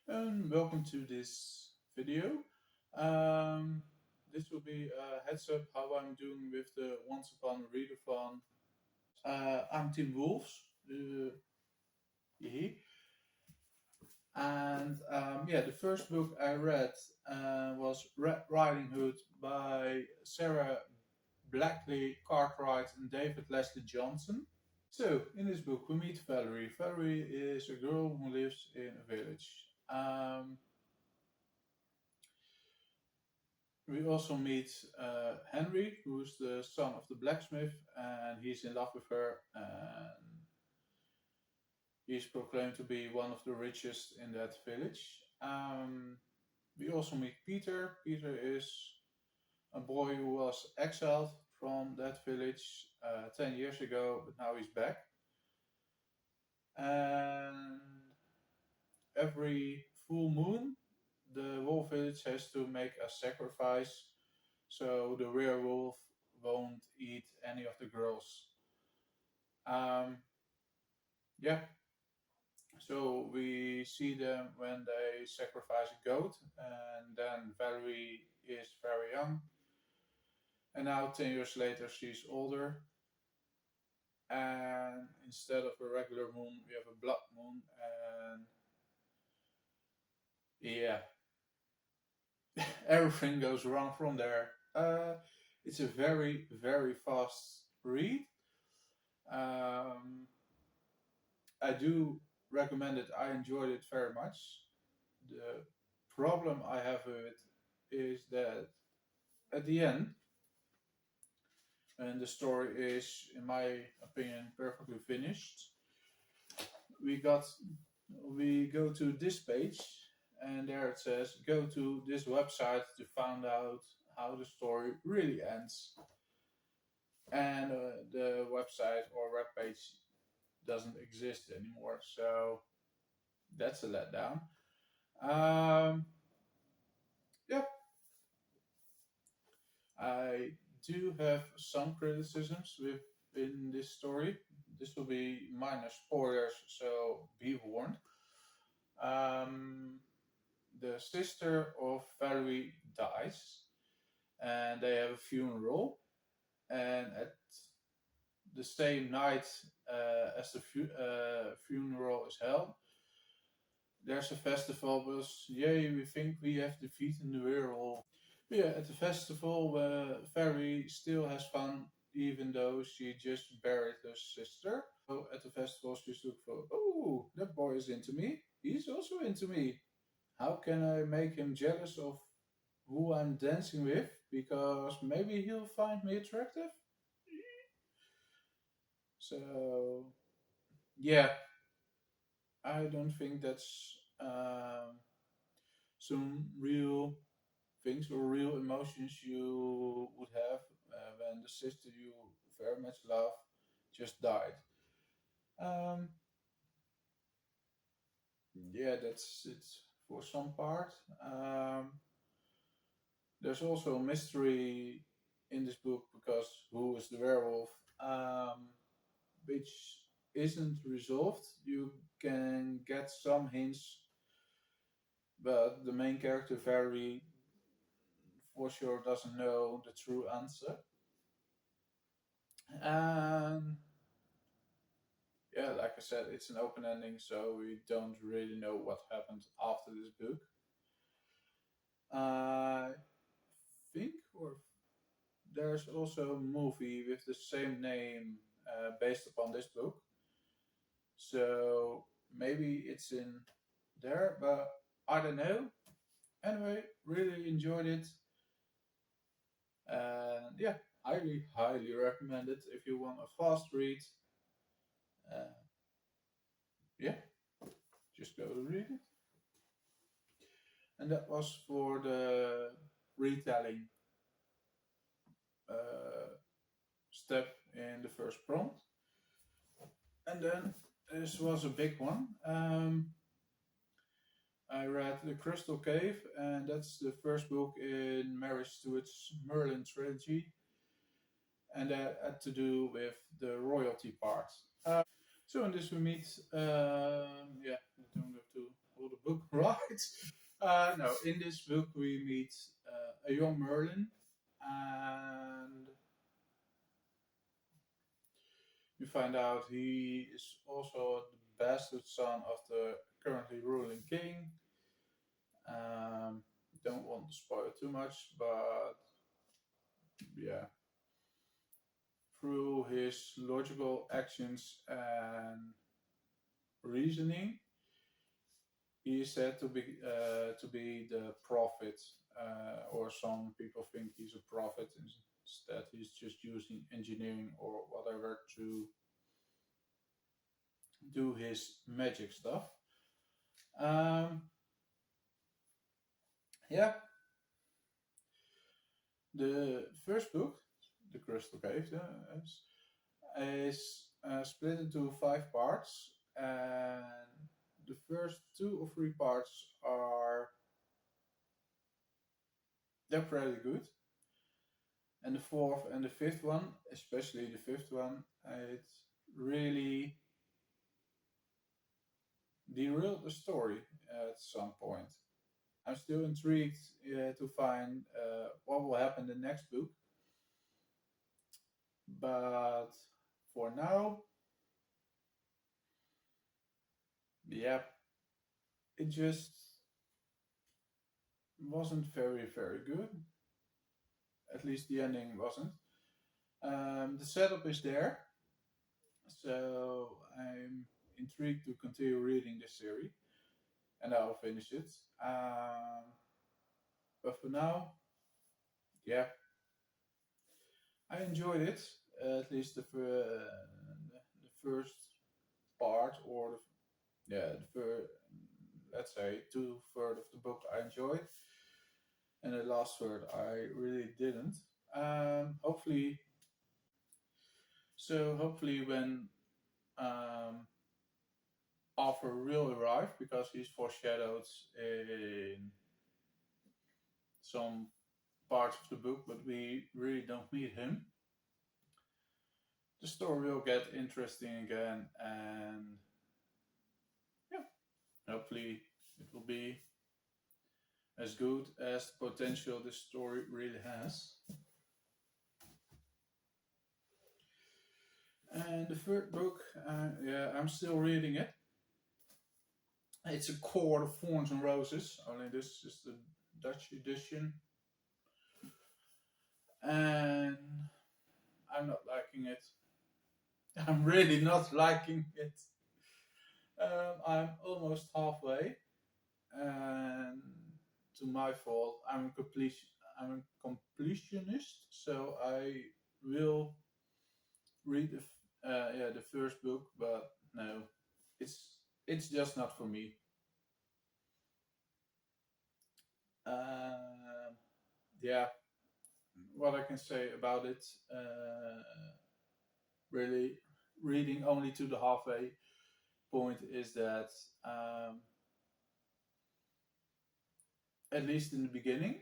And welcome to this video. Um, this will be a heads up how I'm doing with the Once Upon a Readathon. I'm Team Wolves, yee. And yeah, the first book I read was Red Riding Hood by Sarah Blakley-Cartwright and David Leslie Johnson. So, in this book, we meet Valerie. Valerie is a girl who lives in a village. We also meet Henry, who's the son of the blacksmith, and he's in love with her, and he's proclaimed to be one of the richest in that village. We also meet Peter. Peter is a boy who was exiled from that village 10 years ago, but now he's back. And every full moon, the whole village has to make a sacrifice so the werewolf won't eat any of the girls. Um, yeah, so we see them when they sacrifice a goat, and then Valerie is very young, and now 10 years later she's older, and instead of a regular moon, we have a blood moon, and yeah, everything goes wrong from there. It's a very, very fast read. Um, I do recommend it. I enjoyed it very much. The problem I have with it is that at the end, and the story is, in my opinion, perfectly finished, we got we go to this page, and there it says go to this website to find out how the story really ends. And the website or web page doesn't exist anymore, so that's a letdown. Um, yeah, I do have some criticisms within this story. This will be minor spoilers, so be warned. Um, the sister of Valerie dies, and they have a funeral. And at the same night as the funeral is held, there's a festival because, yay, we think we have defeated the werewolf. But yeah, at the festival, Fairy still has fun, even though she just buried her sister. So at the festival, she's looking for, oh, that boy is into me. He's also into me. How can I make him jealous of who I'm dancing with? Because maybe he'll find me attractive. So yeah, I don't think that's some real things or real emotions you would have when the sister you very much love just died. Um, yeah, that's it for some part. There's also a mystery in this book because who is the werewolf, which isn't resolved. You can get some hints, but the main character very for sure doesn't know the true answer. And yeah, like I said, it's an open ending, so we don't really know what happened after this book. I think, or there's also a movie with the same name based upon this book, so maybe it's in there, but I don't know. Anyway, really enjoyed it, and yeah, highly, highly recommend it if you want a fast read. Uh, yeah, just go to read it. And that was for the retelling uh, step in the first prompt. And then this was a big one. I read The Crystal Cave, and that's the first book in Mary Stewart's Merlin trilogy, and that had to do with the royalty part. So in this we meet, yeah, I don't have to hold the book right. No, in this book we meet a young Merlin, and we find out he is also the bastard son of the currently ruling king. Um, don't want to spoil too much, but yeah, through his logical actions and reasoning, he is said to be the prophet, or some people think he's a prophet. Instead, he's just using engineering or whatever to do his magic stuff. Um, yeah, the first book, The Crystal Cave, is split into 5 parts, and the first 2 or 3 parts are they're pretty good, and the fourth and the fifth one, especially the fifth one, it really derailed the story at some point. I'm still intrigued to find what will happen in the next book, but for now, yeah, it just wasn't very good. At least the ending wasn't. The setup is there, so I'm intrigued to continue reading this series, and I'll finish it. But for now, yeah, I enjoyed it. At least the first part, or let's say 2/3 of the book I enjoyed, and the last third I really didn't. Hopefully, hopefully when um, Arthur will arrive, because he's foreshadowed in some parts of the book, but we really don't meet him. The story will get interesting again, and yeah, hopefully it will be as good as the potential this story really has. And the third book, yeah, I'm still reading it. It's a Court of Thorns and Roses, only this is the Dutch edition. And I'm not liking it. I'm really not liking it. I'm almost halfway, and to my fault, I'm a completionist, so I will read the first book, but no, it's just not for me. Um, yeah, what I can say about it, really, reading only to the halfway point, is that at least in the beginning,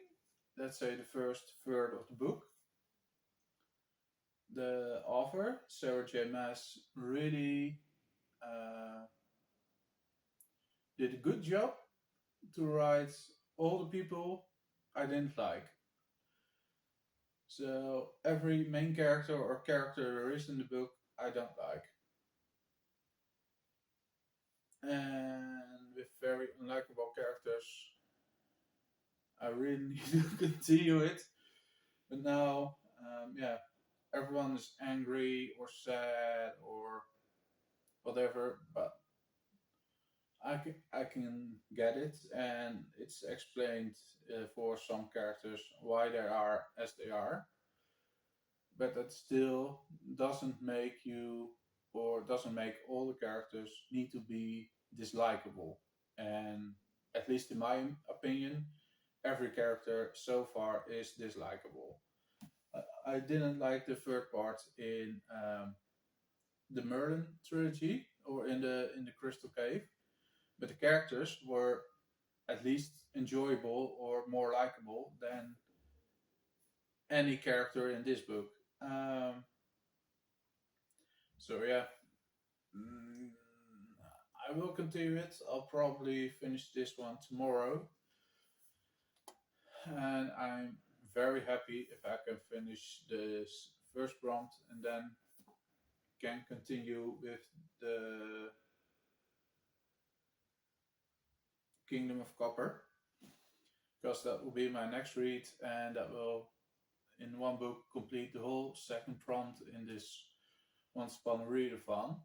let's say the first third of the book, the author, Sarah J. Maas, really uh, did a good job to write all the people I didn't like. So every main character or character there is in the book, I don't like. And with very unlikable characters, I really need to continue it. But now, yeah, everyone is angry or sad or whatever, but I can get it, and it's explained for some characters why they are as they are, but that still doesn't make you, or doesn't make all the characters need to be dislikable. And at least in my opinion, every character so far is dislikable. I didn't like the third part in the Merlin trilogy, or in the Crystal Cave, but the characters were at least enjoyable or more likable than any character in this book. Um, so yeah, mm, I will continue it. I'll probably finish this one tomorrow, and I'm very happy if I can finish this first prompt and then can continue with the Kingdom of Copper, because that will be my next read, and that will, in one book, complete the whole second prompt in this Once Upon a Readathon.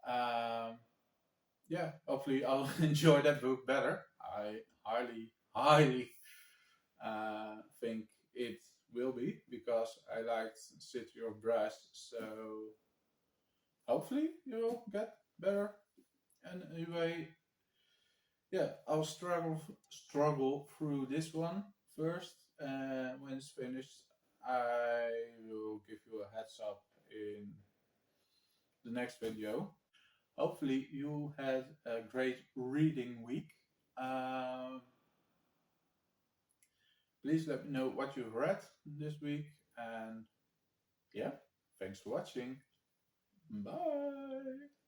Um, yeah, hopefully I'll enjoy that book better. I highly think it will be, because I liked City of Brass. So hopefully you'll get better. And anyway, yeah, I'll struggle through this one first, and when it's finished, I will give you a heads up in the next video. Hopefully you had a great reading week. Um, Please let me know what you've read this week, and yeah, thanks for watching. Bye.